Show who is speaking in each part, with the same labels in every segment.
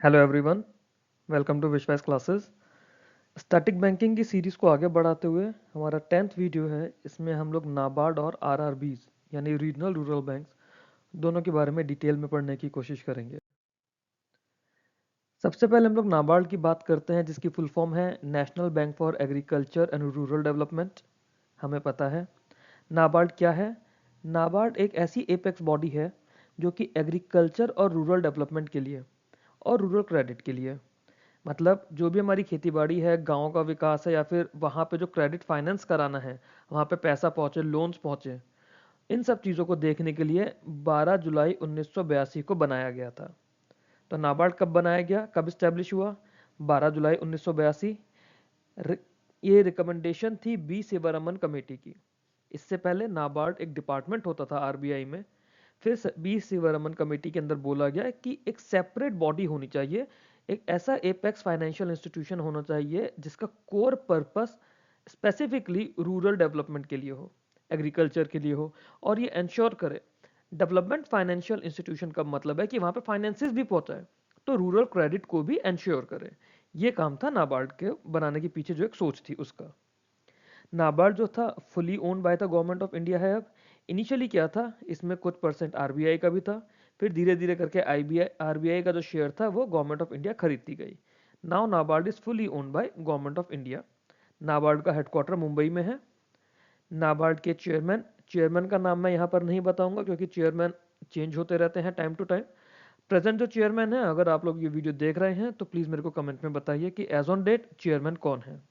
Speaker 1: Hello everyone, welcome to विश्वास classes. Static banking की series को आगे बढ़ाते हुए हमारा 10th वीडियो है। इसमें हम लोग नाबार्ड और आरआरबीज यानी रीजनल रूरल बैंक्स दोनों के बारे में डिटेल में पढ़ने की कोशिश करेंगे। सबसे पहले हम लोग नाबार्ड की बात करते हैं, जिसकी फुल फॉर्म है national bank for agriculture and rural development. हमें पता है नाबार्ड क्या है। नाबार्ड एक ऐसी एपेक्स बॉडी है जो कि एग्रीकल्चर और रूरल डेवलपमेंट के लिए और रूरल क्रेडिट के लिए, मतलब जो भी हमारी खेती बाड़ी है, गाँव का विकास है, या फिर वहाँ पे जो क्रेडिट फाइनेंस कराना है, वहाँ पे पैसा पहुँचे, लोन्स पहुँचे, इन सब चीज़ों को देखने के लिए 12 जुलाई 1982 को बनाया गया था। तो नाबार्ड कब बनाया गया, कब इस्टेब्लिश हुआ? 12 जुलाई 1982। ये रिकमेंडेशन थी बी शिवरामन कमेटी की। इससे पहले नाबार्ड एक डिपार्टमेंट होता था आरबीआई में। फिर बी शिवरामन कमेटी के अंदर बोला गया कि एक सेपरेट बॉडी होनी चाहिए, एक ऐसा एपेक्स फाइनेंशियल इंस्टीट्यूशन होना चाहिए जिसका core purpose specifically rural development के लिए हो, एग्रीकल्चर के लिए हो, और ये इंश्योर करे। डेवलपमेंट फाइनेंशियल इंस्टीट्यूशन का मतलब है कि वहाँ पे फाइनेंसेस भी पहुँचाए, तो रूरल क्रेडिट को भी इंश्योर करे। ये काम था नाबार्ड के बनाने के पीछे जो एक सोच थी उसका। नाबार्ड जो था fully owned by the government of India है अब। इनिशियली क्या था, इसमें कुछ परसेंट आरबीआई का भी था, फिर धीरे धीरे करके आरबीआई का जो शेयर था वो गवर्नमेंट ऑफ इंडिया खरीदती गई। Now NABARD is fully owned by government of India. NABARD का हेडक्वार्टर मुंबई में है। नाबार्ड के चेयरमैन चेयरमैन का नाम मैं यहाँ पर नहीं बताऊंगा क्योंकि चेयरमैन चेंज होते रहते हैं टाइम टू टाइम। प्रेजेंट जो चेयरमैन है, अगर आप लोग ये वीडियो देख रहे हैं तो प्लीज़ मेरे को कमेंट में बताइए कि एज ऑन डेट चेयरमैन कौन है।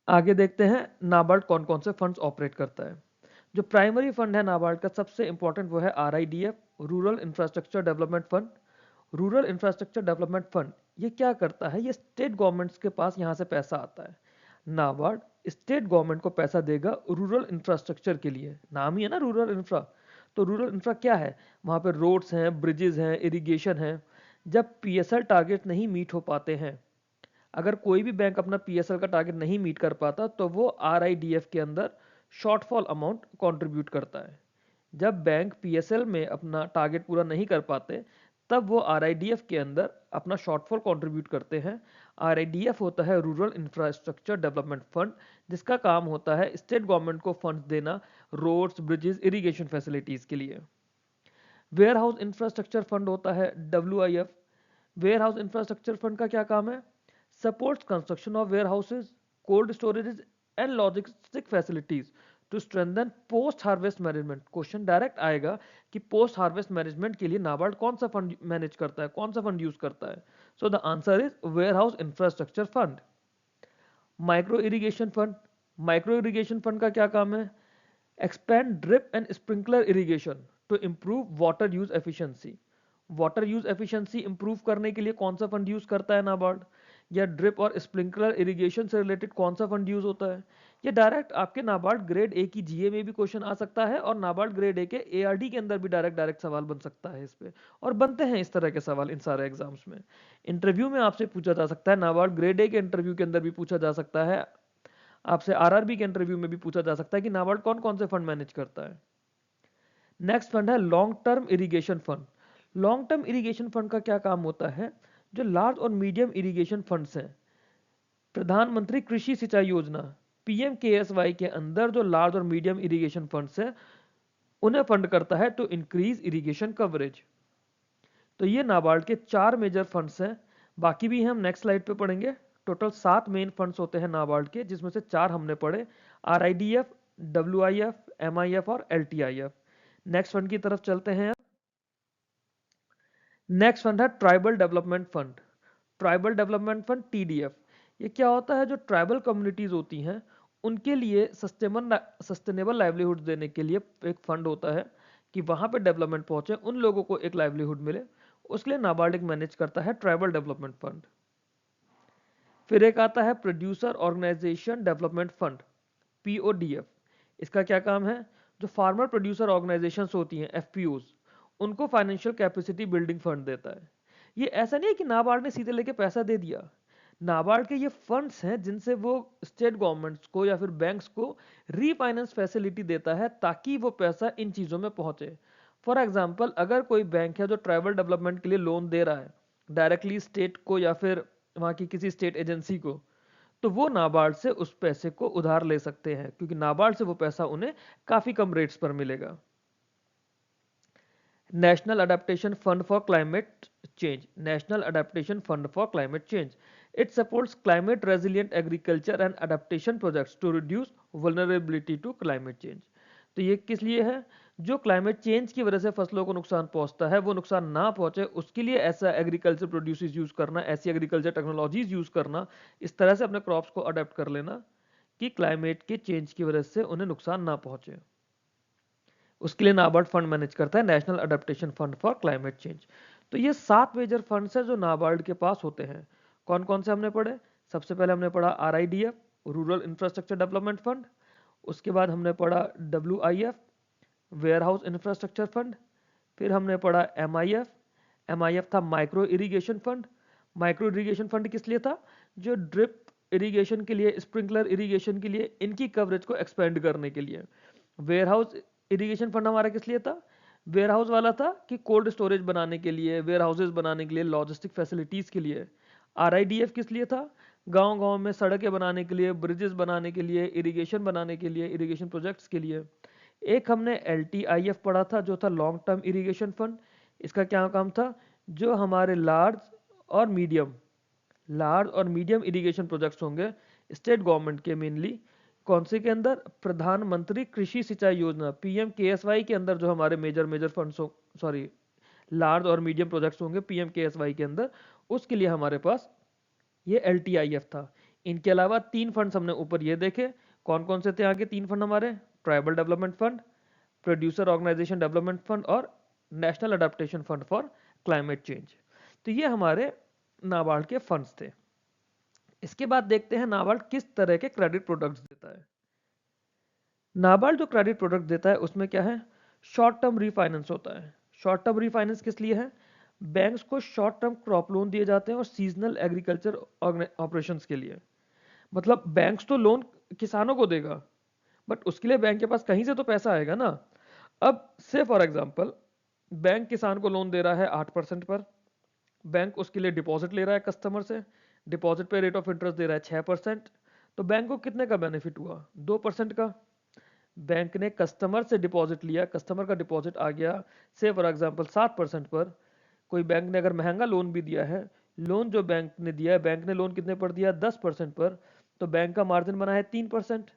Speaker 1: आगे देखते हैं नाबार्ड कौन कौन से फंड्स ऑपरेट करता है। जो प्राइमरी फंड है नाबार्ड का सबसे इंपॉर्टेंट वो है RIDF, rural infrastructure development fund. Rural infrastructure development fund ये क्या करता है, ये स्टेट गवर्नमेंट्स के पास यहाँ से पैसा आता है। नाबार्ड स्टेट गवर्नमेंट को पैसा देगा रूरल इंफ्रास्ट्रक्चर के लिए, नाम ही है ना रूरल इंफ्रा। तो रूरल इंफ्रा क्या है, वहाँ पे रोड्स हैं, ब्रिजेस हैं, इरिगेशन है। जब पीएसएल टारगेट नहीं मीट हो पाते हैं, अगर कोई भी बैंक अपना पीएसएल का टारगेट नहीं मीट कर पाता तो वो आरआईडीएफ के अंदर शॉर्टफॉल अमाउंट कंट्रीब्यूट करता है। जब बैंक पीएसएल में अपना टारगेट पूरा नहीं कर पाते तब वो आरआईडीएफ के अंदर अपना शॉर्टफॉल कंट्रीब्यूट करते हैं। आरआईडीएफ होता है रूरल इंफ्रास्ट्रक्चर डेवलपमेंट फंड, जिसका काम होता है स्टेट गवर्नमेंट को फंड्स देना रोड्स, ब्रिजेस, इरिगेशन फैसिलिटीज के लिए। वेयर हाउस इंफ्रास्ट्रक्चर फंड होता है WIF. Warehouse infrastructure fund का क्या काम है, supports construction of warehouses, cold storage and logistic facilities to strengthen post harvest management. Question direct आएगा कि पोस्ट हार्वेस्ट मैनेजमेंट के लिए नाबार्ड कौन सा फंड मैनेज करता है, कौन सा फंड यूज करता है। So the answer is warehouse infrastructure fund. Micro irrigation fund, micro irrigation fund का क्या काम है, expand drip and sprinkler irrigation to improve water use efficiency. Water use efficiency improve करने के लिए कौन सा फंड यूज करता है नाबार्ड, या ड्रिप और स्प्रिंकलर इरिगेशन से रिलेटेड कौन सा फंड यूज होता है। ये डायरेक्ट आपके नाबार्ड ग्रेड ए की जीए में भी क्वेश्चन आ सकता है, और नाबार्ड ग्रेड ए के एआरडी के अंदर भी डायरेक्ट डायरेक्ट सवाल बन सकता है इस पे, और बनते हैं इस तरह के सवाल इन सारे एग्जाम्स में। इंटरव्यू में आपसे पूछा जा सकता है, नाबार्ड ग्रेड ए के इंटरव्यू के अंदर भी पूछा जा सकता है, आपसे आरआरबी के इंटरव्यू में भी पूछा जा सकता है कि नाबार्ड कौन कौन से फंड मैनेज करता है। नेक्स्ट फंड है long term irrigation fund. Long term irrigation fund का क्या काम होता है, जो लार्ज और मीडियम इरिगेशन फंड्स हैं, प्रधानमंत्री कृषि सिंचाई योजना पीएमकेएसवाई के अंदर जो लार्ज और मीडियम इरिगेशन फंड्स हैं उन्हें फंड करता है टू इंक्रीज इरिगेशन कवरेज। तो ये नाबार्ड के 4 मेजर फंड्स हैं, बाकी भी हम नेक्स्ट स्लाइड पे पढ़ेंगे। टोटल 7 मेन फंड्स होते हैं नाबार्ड के, जिसमें से 4 हमने पढ़े, आरआईडीएफ, डब्ल्यूआईएफ, एमआईएफ और एलटीआईएफ। नेक्स्ट फंड की तरफ चलते हैं। नेक्स्ट फंड है tribal development fund. Tribal development fund TDF. ये क्या होता है, जो ट्राइबल कम्युनिटीज होती हैं उनके लिए सस्टेनेबल लाइवलीहुड देने के लिए एक फंड होता है कि वहां पे डेवलपमेंट पहुंचे, उन लोगों को एक लाइवलीहुड मिले, उसके लिए नाबार्ड एक मैनेज करता है ट्राइबल डेवलपमेंट फंड। फिर एक आता है प्रोड्यूसर ऑर्गेनाइजेशन डेवलपमेंट फंड, पीओडीएफ। इसका क्या काम है, जो फार्मर प्रोड्यूसर ऑर्गेनाइजेशंस होती हैं एफपीओज, उनको फाइनेंशियल कैपेसिटी बिल्डिंग फंड देता है। ये ऐसा नहीं है कि नाबार्ड ने सीधे लेके पैसा दे दिया, नाबार्ड के ये फंड्स हैं जिनसे वो स्टेट गवर्नमेंट्स को या फिर बैंक्स को रीफाइनेंस फैसिलिटी देता है ताकि वो पैसा इन चीज़ों में पहुंचे। फॉर एग्जाम्पल अगर कोई बैंक है जो ट्रैवल डेवलपमेंट के लिए लोन दे रहा है डायरेक्टली स्टेट को या फिर वहाँ की किसी स्टेट एजेंसी को, तो वो नाबार्ड से उस पैसे को उधार ले सकते हैं क्योंकि नाबार्ड से वो पैसा उन्हें काफी कम रेट्स पर मिलेगा। National adaptation fund for climate change, national adaptation fund for climate change, it supports climate resilient agriculture and adaptation projects to reduce vulnerability to climate change. तो ये किस लिए है? जो क्लाइमेट चेंज की वजह से फसलों को नुकसान पहुंचता है वो नुकसान ना पहुंचे उसके लिए ऐसा एग्रीकल्चर प्रोड्यूसेस यूज करना, ऐसी एग्रीकल्चर टेक्नोलॉजीज यूज करना, इस तरह से अपने क्रॉप्स को अडेप्ट कर लेना कि क्लाइमेट के चेंज की वजह से उन्हें नुकसान ना पहुंचे। उसके लिए नाबार्ड फंड मैनेज करता है, national adaptation fund for climate change. तो ये 7 मेजर फंड्स हैं जो नाबार्ड के पास होते हैं। कौन कौन से हमने पढ़े? सबसे पहले हमने पढ़ा RIDF, rural infrastructure development fund. उसके बाद हमने पढ़ा WIF, warehouse infrastructure fund. फिर हमने पढ़ा MIF था micro irrigation fund. Micro irrigation fund किस लिए था? जो ड्रिप इरिगेशन के लिए, स्प्रिंकलर इरिगेशन के लिए, इनकी कवरेज को एक्सपेंड करने के लिए। वेयर हाउस इरिगेशन फंड हमारा किस लिए था? वेयर हाउस वाला था कि कोल्ड स्टोरेज बनाने के लिए, वेयर हाउसेज बनाने के लिए, लॉजिस्टिक फैसिलिटीज के लिए। RIDF किस लिए था? गांव गांव में सड़कें बनाने के लिए, ब्रिजेस बनाने के लिए, इरिगेशन बनाने के लिए, इरिगेशन प्रोजेक्ट्स के लिए। एक हमने LTIF पढ़ा था जो था लॉन्ग टर्म इरिगेशन फंड। इसका क्या काम था? जो हमारे लार्ज और मीडियम इरिगेशन प्रोजेक्ट्स होंगे स्टेट गवर्नमेंट के, मेनली कौन से के अंदर? प्रधानमंत्री कृषि सिंचाई योजना PMKSY के अंदर जो हमारे मेजर फंड्स हो, सॉरी लार्ज और मीडियम प्रोजेक्ट्स होंगे PMKSY के अंदर, उसके लिए हमारे पास ये LTIF था। इनके अलावा 3 फंड्स हमने ऊपर ये देखे। कौन कौन से थे आगे 3 फंड हमारे? Tribal development fund, producer organisation development fund और national adaptation fund for climate change. तो ये हमारे नाबार्ड के फंड्स थे। इसके बाद देखते हैं नाबार्ड किस तरह के क्रेडिट प्रोडक्ट्स देता है। नाबार्ड जो क्रेडिट प्रोडक्ट देता है उसमें क्या है? शॉर्ट टर्म रीफाइनेंस होता है। शॉर्ट टर्म रीफाइनेंस किस लिए है? बैंक्स को शॉर्ट टर्म क्रॉप लोन दिए जाते हैं और सीजनल एग्रीकल्चर ऑपरेशंस के लिए। मतलब बैंक्स तो लोन किसानों को देगा बट उसके लिए बैंक के पास कहीं से तो पैसा आएगा ना। अब से फॉर एग्जांपल बैंक किसान को लोन दे रहा है 8% पर, बैंक उसके लिए डिपॉजिट ले रहा है कस्टमर से, डिपॉजिट पे रेट ऑफ इंटरेस्ट दे रहा है 6%, तो बैंक को कितने का बेनिफिट हुआ? 2% का। बैंक ने कस्टमर से डिपॉजिट लिया, कस्टमर का डिपॉजिट आ गया से फॉर एग्जांपल 7% पर। कोई बैंक ने अगर महंगा लोन भी दिया है, लोन जो बैंक ने दिया है, बैंक ने लोन कितने पर दिया? 10% पर, तो बैंक का मार्जिन बना है 3%।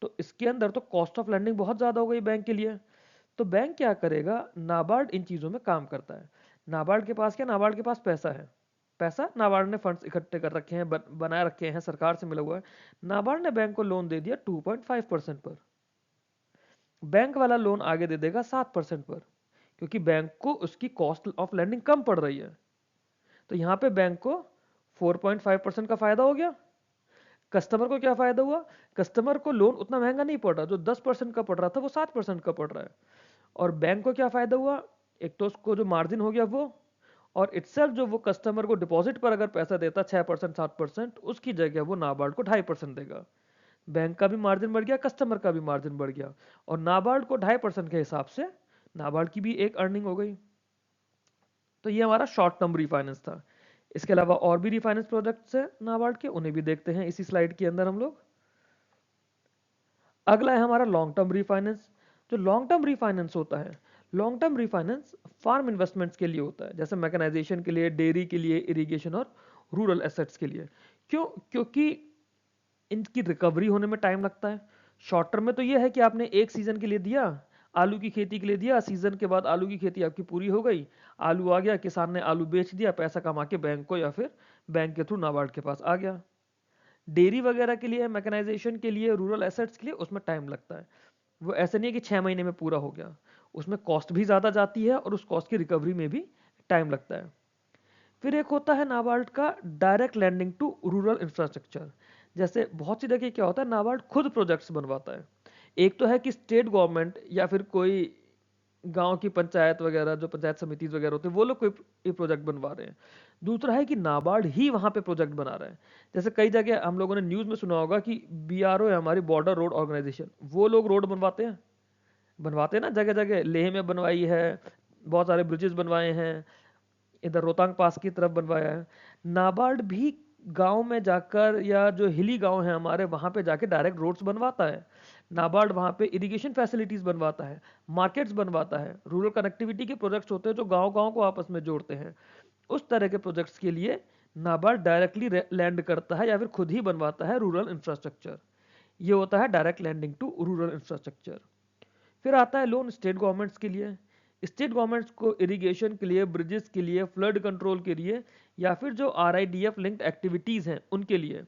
Speaker 1: तो इसके अंदर तो कॉस्ट ऑफ लैंडिंग बहुत ज़्यादा हो गई बैंक के लिए। तो बैंक क्या करेगा? नाबार्ड इन चीज़ों में काम करता है। नाबार्ड के पास क्या? नाबार्ड के पास पैसा है। पैसा नाबार्ड ने फंड्स इकट्ठे कर रखे हैं, बनाए रखे हैं, सरकार से मिला हुआ है। नाबार्ड ने बैंक को लोन दे दिया 2.5% पर, बैंक वाला लोन आगे दे देगा 7% पर, क्योंकि बैंक को उसकी कॉस्ट ऑफ लैंडिंग कम पड़ रही है। तो यहाँ पे बैंक को 4.5% का फायदा हो गया। कस्टमर को क्या फायदा हुआ? कस्टमर को लोन उतना महंगा नहीं पड़ रहा, जो 10% का पड़ रहा था वो 7% का पड़ रहा है। और बैंक को क्या फायदा हुआ? एक तो उसको जो मार्जिन हो गया वो, और इटसेल्फ जो वो कस्टमर को डिपॉजिट पर अगर पैसा देता 6% 7%, उसकी जगह वो नाबार्ड को 2.5% देगा। बैंक का भी मार्जिन बढ़ गया, कस्टमर का भी मार्जिन बढ़ गया, और नाबार्ड को 2.5% के हिसाब से नाबार्ड की भी एक अर्निंग हो गई। तो ये हमारा शॉर्ट टर्म रिफाइनेंस था। इसके अलावा और भी रिफाइनेंस प्रोजेक्ट्स हैं नाबार्ड के, उन्हें भी देखते हैं इसी स्लाइड के अंदर हम लोग। अगला है हमारा लॉन्ग टर्म रिफाइनेंस। जो लॉन्ग टर्म रिफाइनेंस होता है, long term refinance farm investments के लिए होता है, जैसे मैकेनाइजेशन के लिए, डेयरी के लिए, इरिगेशन और रूरल एसेट्स के लिए। क्यों? क्योंकि इनकी रिकवरी होने में टाइम लगता है। शॉर्ट टर्म में तो ये है कि आपने एक सीजन के लिए दिया, आलू की खेती के लिए दिया, सीजन के बाद आलू की खेती आपकी पूरी हो गई, आलू आ गया, किसान ने आलू बेच दिया, पैसा कमा के बैंक को या फिर बैंक के थ्रू नाबार्ड के पास आ गया। डेयरी वगैरह के लिए, मैकेनाइजेशन के लिए, रूरल एसेट्स के लिए उसमें टाइम लगता है। वो ऐसे नहीं है कि 6 महीने में पूरा हो गया, उसमें कॉस्ट भी ज़्यादा जाती है और उस कॉस्ट की रिकवरी में भी टाइम लगता है। फिर एक होता है नाबार्ड का direct lending to rural infrastructure. जैसे बहुत सी जगह क्या होता है, नाबार्ड खुद प्रोजेक्ट्स बनवाता है। एक तो है कि स्टेट गवर्नमेंट या फिर कोई गांव की पंचायत वगैरह, जो पंचायत समितिज वगैरह होते हैं, वो लोग कोई प्रोजेक्ट बनवा रहे हैं। दूसरा है कि नाबार्ड ही वहां पे प्रोजेक्ट बना रहा है। जैसे कई जगह हम लोगों ने न्यूज़ में सुना होगा कि BRO है हमारी, बॉर्डर रोड ऑर्गेनाइजेशन, वो लोग रोड बनवाते हैं। बनवाते हैं ना, जगह जगह लेह में बनवाई है, बहुत सारे ब्रिजेस बनवाए हैं, इधर रोहतांग पास की तरफ बनवाया है। नाबार्ड भी गांव में जाकर या जो हिली गांव है हमारे वहां पे जाके डायरेक्ट रोड्स बनवाता है। नाबार्ड वहां पे इरिगेशन फैसिलिटीज बनवाता है, मार्केट्स बनवाता है, रूरल कनेक्टिविटी के प्रोजेक्ट्स होते हैं जो गांव गांव को आपस में जोड़ते हैं। उस तरह के प्रोजेक्ट्स के लिए नाबार्ड डायरेक्टली लैंड करता है या फिर खुद ही बनवाता है रूरल इंफ्रास्ट्रक्चर। ये होता है direct lending to rural infrastructure. फिर आता है लोन स्टेट गवर्नमेंट्स के लिए। स्टेट गवर्नमेंट्स को इरिगेशन के लिए, ब्रिजेस के लिए, फ्लड कंट्रोल के लिए, या फिर जो RIDF लिंक्ड एक्टिविटीज़ हैं उनके लिए,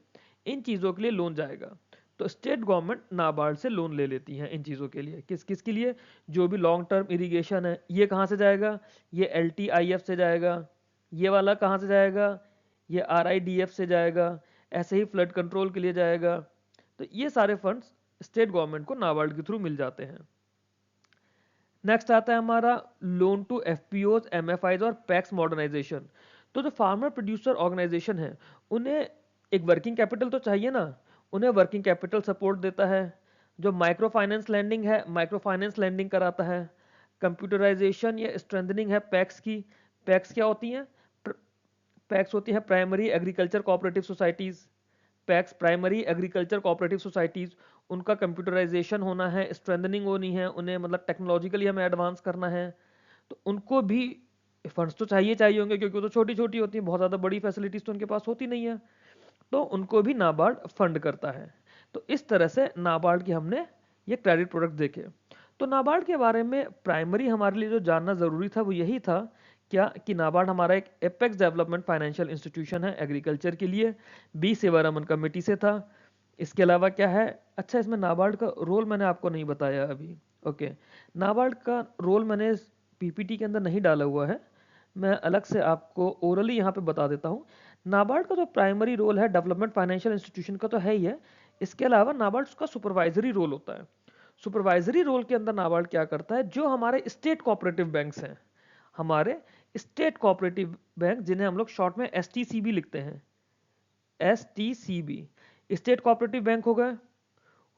Speaker 1: इन चीज़ों के लिए लोन जाएगा। तो स्टेट गवर्नमेंट नाबार्ड से लोन ले लेती हैं इन चीज़ों के लिए। किस किस के लिए? जो भी लॉन्ग टर्म इरिगेशन है, ये कहाँ से जाएगा? ये LTIF से जाएगा। ये वाला कहाँ से जाएगा? ये RIDF से जाएगा। ऐसे ही फ्लड कंट्रोल के लिए जाएगा। तो ये सारे फंड्स स्टेट गवर्नमेंट को नाबार्ड के थ्रू मिल जाते हैं। नेक्स्ट आता है हमारा लोन टू FPOs, MFIs और पैक्स मॉडर्नाइजेशन। तो जो फार्मर प्रोड्यूसर ऑर्गेनाइजेशन है उन्हें एक वर्किंग कैपिटल तो चाहिए ना, उन्हें वर्किंग कैपिटल सपोर्ट देता है। जो माइक्रो फाइनेंस लैंडिंग है, माइक्रो फाइनेंस लैंडिंग कराता है। कंप्यूटराइजेशन या स्ट्रेंथनिंग है पैक्स की। पैक्स क्या होती हैं? पैक्स होती है primary agriculture cooperative societies. PACS primary agriculture cooperative societies, उनका कंप्यूटराइजेशन होना है, स्ट्रेंथनिंग होनी है, उन्हें मतलब टेक्नोलॉजिकली हमें एडवांस करना है। तो उनको भी फंड्स तो चाहिए चाहिए होंगे, क्योंकि वो तो छोटी छोटी होती हैं, बहुत ज़्यादा बड़ी फैसिलिटीज़ तो उनके पास होती नहीं है। तो उनको भी नाबार्ड फंड करता है। तो इस तरह से नाबार्ड की हमने ये क्रेडिट प्रोडक्ट देखे। तो नाबार्ड के बारे में प्राइमरी हमारे लिए जो जानना ज़रूरी था वो यही था क्या कि नाबार्ड हमारा एक एपेक्स डेवलपमेंट फाइनेंशियल इंस्टीट्यूशन है एग्रीकल्चर के लिए, B सेवारमन कमेटी से था। इसके अलावा क्या है? अच्छा, इसमें नाबार्ड का रोल मैंने आपको नहीं बताया अभी। ओके, नाबार्ड का रोल मैंने PPT के अंदर नहीं डाला हुआ है, मैं अलग से आपको ओरली यहाँ पे बता देता हूँ। नाबार्ड का जो प्राइमरी रोल है डेवलपमेंट फाइनेंशियल इंस्टीट्यूशन का तो है ही है, इसके अलावा नाबार्ड का सुपरवाइजरी रोल होता है। सुपरवाइजरी रोल के अंदर नाबार्ड क्या करता है? जो हमारे स्टेट कोऑपरेटिव बैंक्स हैं, हमारे स्टेट कोऑपरेटिव बैंक जिन्हें हम लोग शॉर्ट में STCB लिखते हैं, STCB, स्टेट कोऑपरेटिव बैंक हो गए,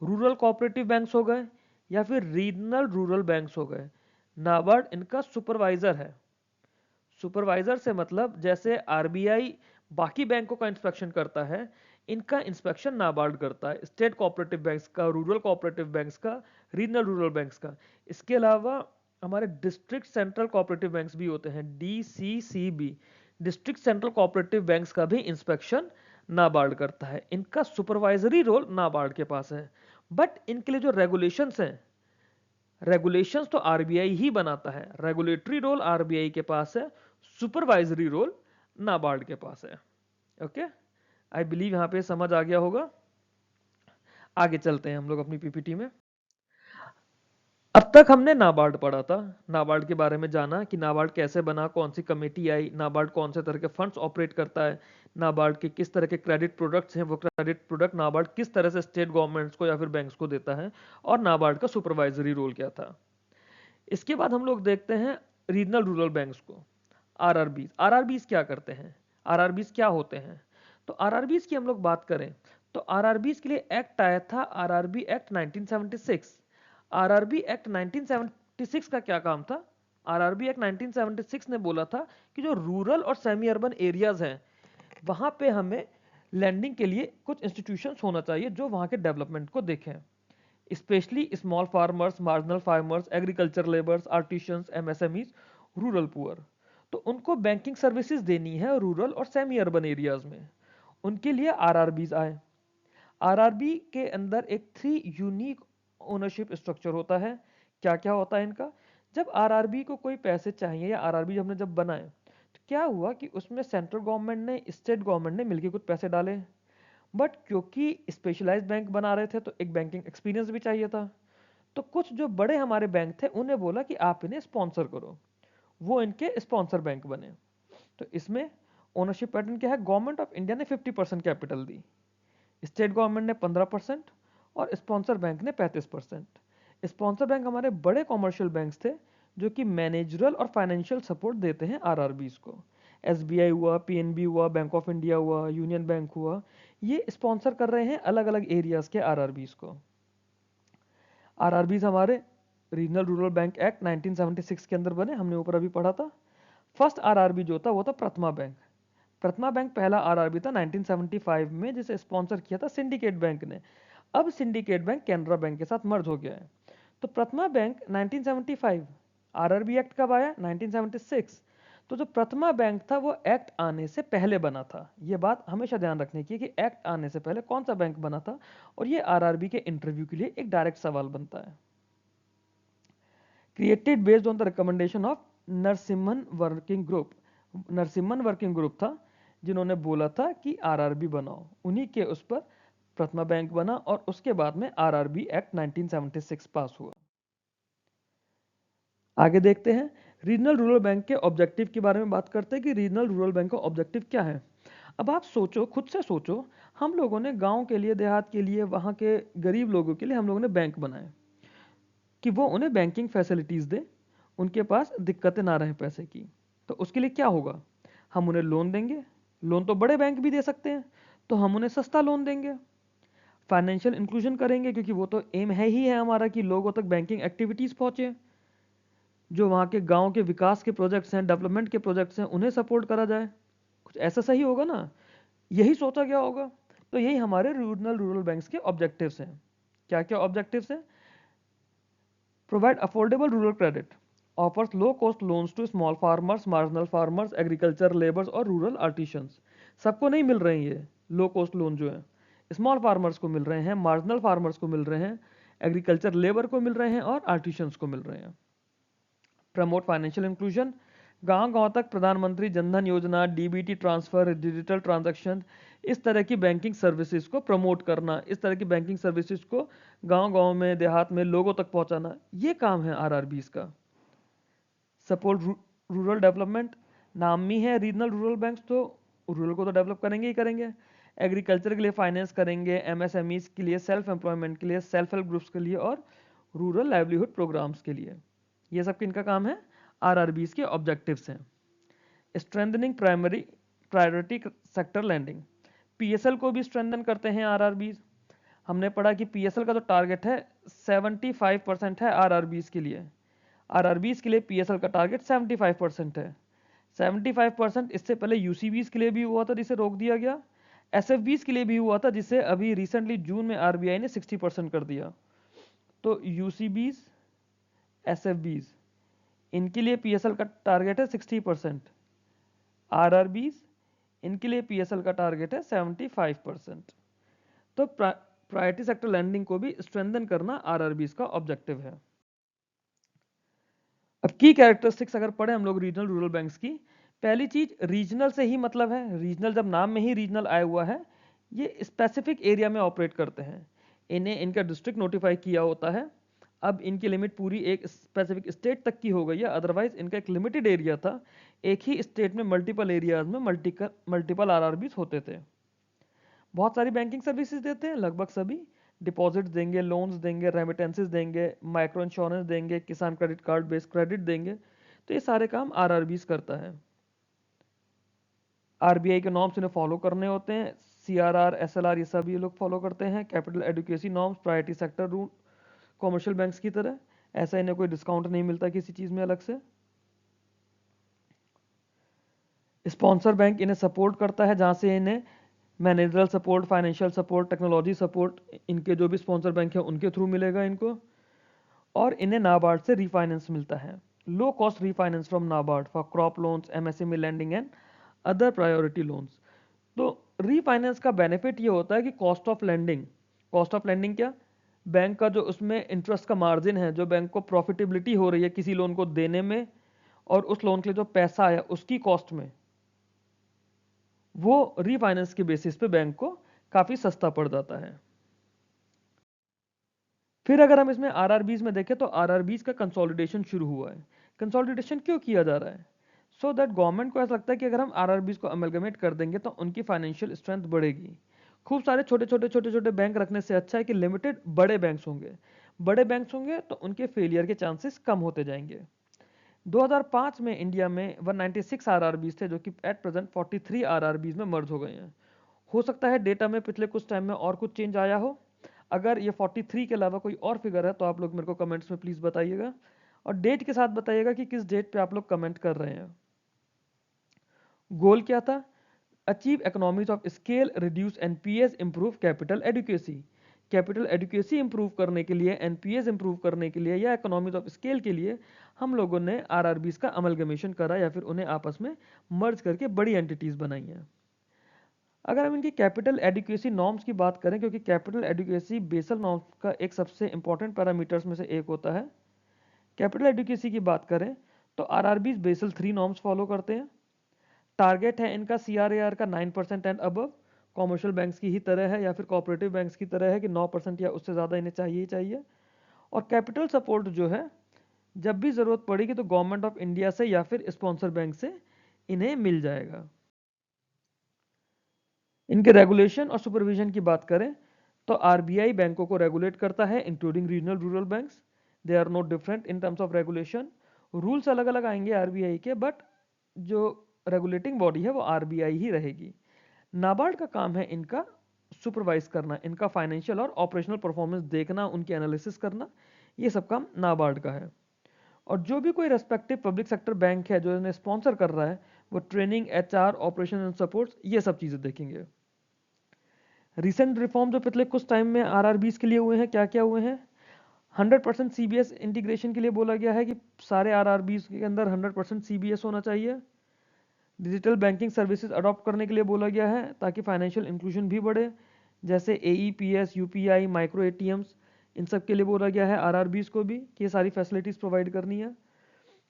Speaker 1: रूरल कोऑपरेटिव बैंक्स हो गए, या फिर रीजनल रूरल बैंक्स हो गए, नाबार्ड इनका सुपरवाइजर है। सुपरवाइजर से मतलब जैसे RBI बाकी बैंकों का इंस्पेक्शन करता है, इनका इंस्पेक्शन नाबार्ड करता है, स्टेट कोऑपरेटिव बैंक्स का, रूरल कोऑपरेटिव बैंक्स का, रीजनल रूरल बैंक्स का। इसके अलावा हमारे डिस्ट्रिक्ट सेंट्रल कोऑपरेटिव बैंक्स भी होते हैं, DCCB, district central cooperative banks का भी इंस्पेक्शन नाबार्ड करता है। इनका सुपरवाइजरी रोल नाबार्ड के पास है, बट इनके लिए जो रेगुलेशंस हैं, रेगुलेशंस तो RBI ही बनाता है। रेगुलेटरी रोल RBI के पास है, सुपरवाइजरी रोल नाबार्ड के पास है। ओके, आई बिलीव यहाँ पे समझ आ गया होगा। आगे चलते हैं हम लोग अपनी PPT में। अब तक हमने नाबार्ड पढ़ा था, नाबार्ड के बारे में जाना कि नाबार्ड कैसे बना, कौन सी कमेटी आई, नाबार्ड कौन से तरह के फंड्स ऑपरेट करता है, नाबार्ड के किस तरह के क्रेडिट प्रोडक्ट्स हैं, वो क्रेडिट प्रोडक्ट नाबार्ड किस तरह से स्टेट गवर्नमेंट्स को या फिर बैंक्स को देता है, और नाबार्ड का सुपरवाइजरी रोल क्या था। इसके बाद हम लोग देखते हैं रीजनल रूरल बैंक्स को, RRBs। RRBs क्या करते हैं, RRBs क्या होते हैं? तो RRBs की हम लोग बात करें तो RRBs के लिए एक्ट आया था, RRB एक्ट 1976। RRB एक्ट 1976 का क्या काम था? RRB एक्ट 1976 ने बोला था कि जो रूरल और सेमी अर्बन एरियाज हैं वहां पे हमें लैंडिंग के लिए कुछ इंस्टीट्यूशंस होना चाहिए जो वहां के डेवलपमेंट को देखें, specially small farmers, marginal farmers, agriculture labours, artisans, MSMEs, rural poor. तो उनको बैंकिंग सर्विसेज देनी है रूरल और सेमी अर्बन एरियाज में, उनके लिए RRBs आए। RRB के अंदर एक 3 यूनिक ओनरशिप स्ट्रक्चर होता है। क्या क्या होता है इनका? जब RRB को कोई पैसे चाहिए या RRB हमने जब बनाए तो क्या हुआ कि उसमें सेंट्रल गवर्नमेंट ने, स्टेट गवर्नमेंट ने मिलकर कुछ पैसे डाले, बट क्योंकि स्पेशलाइज्ड बैंक बना रहे थे तो एक बैंकिंग एक्सपीरियंस भी चाहिए था। तो कुछ जो बड़े हमारे बैंक थे उन्हें बोला कि आप इन्हें स्पॉन्सर करो, वो इनके स्पॉन्सर बैंक बने। तो इसमें ओनरशिप पैटर्न क्या है? गवर्नमेंट ऑफ इंडिया ने 50% कैपिटल दी, स्टेट गवर्नमेंट ने 15% और स्पॉन्सर बैंक ने 35%। स्पॉन्सर बैंक हमारे बड़े कॉमर्शियल बैंक्स थे जो कि मैनेजरल और फाइनेंशियल सपोर्ट देते हैं RRBs को। SBI हुआ, PNB हुआ, बैंक ऑफ इंडिया हुआ, यूनियन बैंक हुआ, ये स्पॉन्सर कर रहे हैं अलग अलग एरियाज के RRBs को। RRBs हमारे रीजनल रूरल बैंक एक्ट 1976 के अंदर बने, हमने ऊपर अभी पढ़ा था। फर्स्ट आरआरबी जो था वो था प्रथमा बैंक। प्रथमा बैंक पहला आरआरबी था 1975 में, जिसे स्पॉन्सर किया था सिंडिकेट बैंक ने। अब सिंडिकेट बैंक कैनरा बैंक के साथ मर्ज हो गया है। तो प्रथमा बैंक 1975, आरआरबी एक्ट कब आया? 1976। तो जो प्रथमा बैंक था वो एक्ट आने से पहले बना था। ये बात हमेशा ध्यान रखने की कि एक्ट आने से पहले कौन सा बैंक बना था, और ये आरआरबी के इंटरव्यू के लिए एक डायरेक्ट सवाल बनता है। Created based on the recommendation of Narasimhan working group. Narasimhan working group था जिन्होंने बोला था कि आरआरबी बनाओ, उन्हीं के उस पर प्रथमा बैंक बना, और उसके बाद में आरआरबी एक्ट 1976 पास हुआ। आगे देखते हैं रीजनल रूरल बैंक के ऑब्जेक्टिव के बारे में बात करते हैं कि रीजनल रूरल बैंक का ऑब्जेक्टिव क्या है। अब आप सोचो, खुद से सोचो, हम लोगों ने गांव के लिए, देहात के लिए, वहां के गरीब लोगों के लिए हम लोगों ने बैंक बनाए कि वो उन्हें बैंकिंग फैसिलिटीज़ दें, उनके पास दिक्कतें ना रहें पैसे की। तो उसके लिए क्या होगा? हम उन्हें लोन देंगे। लोन तो बड़े बैंक भी दे सकते हैं, तो हम उन्हें सस्ता लोन देंगे। फाइनेंशियल इंक्लूजन करेंगे, क्योंकि वो तो एम है ही है हमारा कि लोगों तक बैंकिंग एक्टिविटीज़ पहुँचे। जो वहाँ के गांव के विकास के प्रोजेक्ट्स हैं, डेवलपमेंट के प्रोजेक्ट्स हैं, उन्हें सपोर्ट करा जाए। कुछ ऐसा सही होगा ना? यही सोचा गया होगा। तो यही हमारे रीजनल रूरल बैंक्स के ऑब्जेक्टिव्स हैं। क्या क्या ऑब्जेक्टिव्स हैं? Provide affordable rural credit, offers low cost loans to small farmers, marginal farmers, agriculture laborers और rural artisans। सबको नहीं मिल रहे हैं ये लो कॉस्ट लोन जो है, स्मॉल फार्मर्स को मिल रहे हैं, मार्जिनल फार्मर्स को मिल रहे हैं, एग्रीकल्चर लेबर को मिल रहे हैं और आर्टिशंस को मिल रहे हैं। प्रमोट फाइनेंशियल इंक्लूजन, गांव गांव तक प्रधानमंत्री जनधन योजना, डीबीटी ट्रांसफर, डिजिटल ट्रांजैक्शन, इस तरह की बैंकिंग सर्विसेज को प्रमोट करना, इस तरह की बैंकिंग सर्विसेज को गांव गांव में, देहात में लोगों तक पहुंचाना, ये काम है आरआरबीज का। सपोर्ट रूरल डेवलपमेंट, नाम में है रीजनल रूरल बैंक्स, तो रूरल को तो डेवलप करेंगे ही करेंगे। एग्रीकल्चर के लिए फाइनेंस करेंगे, एमएसएमईज के लिए, सेल्फ एम्प्लॉयमेंट के लिए, सेल्फ हेल्प ग्रुप्स के लिए और रूरल लाइवलीहुड प्रोग्राम्स के लिए। ये सब किनका काम है? आरआरबीज के ऑब्जेक्टिव्स हैं। Strengthening priority sector lending, PSL को भी स्ट्रेंथन करते हैं आरआरबीज। हमने पढ़ा कि पीएसएल का जो टारगेट है 75% है आरआरबीज के लिए। आरआरबीज के लिए पीएसएल का टारगेट 75% है। 75% इससे पहले यूसीबीज के लिए भी हुआ था, जिसे रोक दिया गया। एसएफबीज के लिए भी हुआ था, जिसे अभी रिसेंटली जून में आरबीआई ने 60% कर दिया। तो यूसीबीज, एसएफबीज, इनके लिए पीएसएल का टारगेट है 60%। आरआरबीज, इनके लिए पीएसएल का टारगेट है 75%। तो प्रायोरिटी सेक्टर लैंडिंग को भी स्ट्रेंथन करना आरआरबीज का ऑब्जेक्टिव है। अब की कैरेक्टरिस्टिक्स अगर पढ़े हम लोग रीजनल रूरल बैंक्स की, पहली चीज रीजनल से ही मतलब है। रीजनल, जब नाम में ही रीजनल आया हुआ है, ये स्पेसिफिक एरिया में ऑपरेट करते हैं। इन्हें इनका डिस्ट्रिक्ट नोटिफाई किया होता है। अब इनकी लिमिट पूरी एक स्पेसिफिक स्टेट तक की हो गई है, अदरवाइज इनका एक लिमिटेड एरिया था। एक ही स्टेट में मल्टीपल एरियाज में मल्टीपल आरआरबीज होते थे। बहुत सारी बैंकिंग सर्विसेज देते हैं, लगभग सभी। डिपॉजिट्स देंगे, लोन्स देंगे, रेमिटेंसेस देंगे, माइक्रो इंश्योरेंस देंगे, किसान क्रेडिट कार्ड बेस्ड क्रेडिट देंगे। तो ये सारे काम आरआरबीज करता है। आरबीआई के नॉर्म्स इन्हें फॉलो करने होते हैं। सीआरआर, एसएलआर, ये सभी लोग फॉलो करते हैं। Capital adequacy norms, priority sector rule, commercial banks की तरह। ऐसा इन्हें कोई डिस्काउंट नहीं मिलता किसी चीज में अलग से। स्पॉन्सर बैंक इन्हें सपोर्ट करता है, जहां से इन्हें managerial support, financial support, technology support, इनके जो भी स्पॉन्सर बैंक है उनके थ्रू मिलेगा इनको। और इन्हें नाबार्ड से रीफाइनेंस मिलता है, low cost refinance from NABARD for crop loans, MSME lending and other priority loans. तो रीफाइनेंस का बेनिफिट ये होता है कि cost of lending, cost of lending क्या? बैंक का जो उसमें इंटरेस्ट का मार्जिन है, जो बैंक को प्रॉफिटेबिलिटी हो रही है किसी लोन को देने में, और उस लोन के लिए जो पैसा आया उसकी कॉस्ट में, वो रीफाइनेंस के बेसिस पे बैंक को काफी सस्ता पड़ जाता है। फिर अगर हम इसमें आरआरबीज में देखें तो आरआरबीज का कंसोलिडेशन शुरू हुआ है। कंसोलिडेशन क्यों किया जा रहा है? सो दैट गवर्नमेंट को ऐसा लगता है कि अगर हम आरआरबीज को अमेलगमेट कर देंगे तो उनकी फाइनेंशियल स्ट्रेंथ बढ़ेगी। खूब सारे छोटे छोटे बैंक रखने से अच्छा है कि लिमिटेड बड़े बैंक्स होंगे। बड़े बैंक्स होंगे तो उनके फेलियर के चांसेस कम होते जाएंगे। 2005 में इंडिया में 196 आरआरबीज थे, जो कि एट प्रेजेंट 43 आरआरबीज में मर्ज हो गए हैं। हो सकता है डेटा में पिछले कुछ टाइम में और कुछ चेंज आया हो। अगर ये 43 के अलावा कोई और फिगर है तो आप लोग मेरे को कमेंट्स में प्लीज़ बताइएगा, और डेट के साथ बताइएगा कि किस डेट पे आप लोग कमेंट कर रहे हैं। गोल क्या था? Achieve economies of scale, reduce NPS, improve capital adequacy. Capital adequacy improve करने के लिए, एनपीएस इंप्रूव करने के लिए या इकोनॉमीज ऑफ स्केल के लिए हम लोगों ने आरआरबीज का अमलगमेशन करा या फिर उन्हें आपस में मर्ज करके बड़ी एंटिटीज बनाई हैं। अगर हम इनकी कैपिटल एडुकेसी नॉर्म्स की बात करें, क्योंकि कैपिटल एडुकेसी बेसल नॉर्म्स का एक सबसे इंपॉर्टेंट पैरामीटर्स में से एक होता है। कैपिटल एडुकेसी की बात करें तो आरआरबीज बेसल 3 नॉर्म्स फॉलो करते हैं। टारगेट है इनका CRAR का 9% एंड अबव, कॉमर्शियल बैंक्स की ही तरह है या फिर कोऑपरेटिव बैंक्स की तरह है कि 9% या उससे ज़्यादा इन्हें चाहिए ही चाहिए। और कैपिटल सपोर्ट जो है, जब भी ज़रूरत पड़ेगी तो गवर्नमेंट ऑफ इंडिया से या फिर स्पॉन्सर बैंक से इन्हें मिल जाएगा। इनके रेगुलेशन और सुपरविजन की बात करें तो आरबीआई बैंकों को रेगुलेट करता है, including regional rural banks. They are not different in terms of regulation. Rules अलग अलग आएंगे आरबीआई के, बट जो रेगुलेटिंग बॉडी है वो आरबीआई ही रहेगी। नाबार्ड का काम है इनका सुपरवाइज करना, इनका फाइनेंशियल और ऑपरेशनल परफॉर्मेंस देखना, उनकी एनालिसिस करना, ये सब काम नाबार्ड का है। और जो भी कोई रेस्पेक्टिव पब्लिक सेक्टर बैंक है जो इन्हें स्पॉन्सर कर रहा है, वो training, HR, operation and support, ये सब चीज़ें देखेंगे। रिसेंट रिफॉर्म जो पिछले कुछ टाइम में आरआरबीज के लिए हुए हैं, क्या क्या हुए हैं? 100% सीबीएस इंटीग्रेशन के लिए बोला गया है कि सारे आरआरबीज के अंदर 100% सीबीएस होना चाहिए। डिजिटल बैंकिंग सर्विसेज अडॉप्ट करने के लिए बोला गया है ताकि फाइनेंशियल इंक्लूजन भी बढ़े, जैसे AEPS, UPI, माइक्रो ATMs, इन सब के लिए बोला गया है आरआरबीज को भी कि ये सारी फैसिलिटीज़ प्रोवाइड करनी है।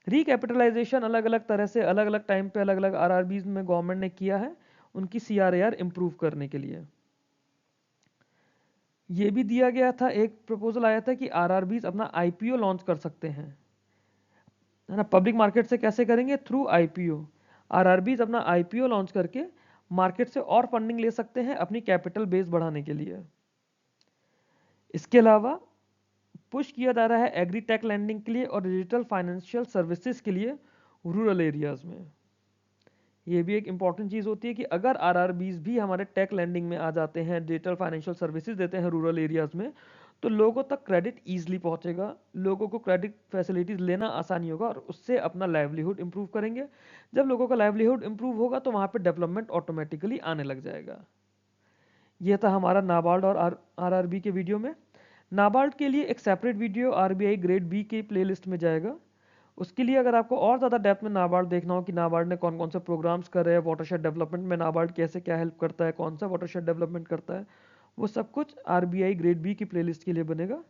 Speaker 1: रिकैपिटलाइजेशन अलग अलग तरह से अलग अलग टाइम पे अलग अलग आरआरबीज में गवर्नमेंट ने किया है उनकी CRAR इंप्रूव करने के लिए। ये भी दिया गया था, एक प्रपोजल आया था कि आरआरबीज अपना IPO लॉन्च कर सकते हैं, है ना। पब्लिक मार्केट से कैसे करेंगे? Through IPO। आरआरबीज अपना IPO लॉन्च करके मार्केट से और फंडिंग ले सकते हैं अपनी कैपिटल बेस बढ़ाने के लिए। इसके अलावा पुश किया जा रहा है एग्रीटेक लैंडिंग के लिए और डिजिटल फाइनेंशियल सर्विसेज के लिए रूरल एरियाज में। ये भी एक इंपॉर्टेंट चीज़ होती है कि अगर आरआरबीज भी हमारे टेक लैंडिंग में आ जाते हैं, डिजिटल फाइनेंशियल सर्विसेज देते हैं रूरल एरियाज में, तो लोगों तक क्रेडिट ईजिली पहुंचेगा, लोगों को क्रेडिट फैसिलिटीज़ लेना आसानी होगा और उससे अपना लाइवलीहुड इंप्रूव करेंगे। जब लोगों का लाइवलीहुड इंप्रूव होगा तो वहाँ पे डेवलपमेंट ऑटोमेटिकली आने लग जाएगा। यह था हमारा नाबार्ड और आरआरबी के वीडियो में। नाबार्ड के लिए एक separate video RBI grade B की प्लेलिस्ट में जाएगा। उसके लिए अगर आपको और ज़्यादा डेप्थ में नाबार्ड देखना हो कि नाबार्ड ने कौन कौन से प्रोग्राम्स करे हैं, वाटरशेड डेवलपमेंट में नाबार्ड कैसे क्या हेल्प करता है, कौन सा वाटरशेड डेवलपमेंट करता है, वो सब कुछ आरबीआई ग्रेड बी की प्लेलिस्ट के लिए बनेगा।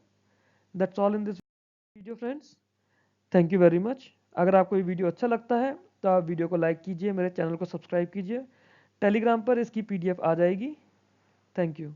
Speaker 1: That's all in this video friends, thank you very much. अगर आपको ये वीडियो अच्छा लगता है तो आप वीडियो को लाइक कीजिए, मेरे चैनल को सब्सक्राइब कीजिए। टेलीग्राम पर इसकी PDF आ जाएगी। Thank you.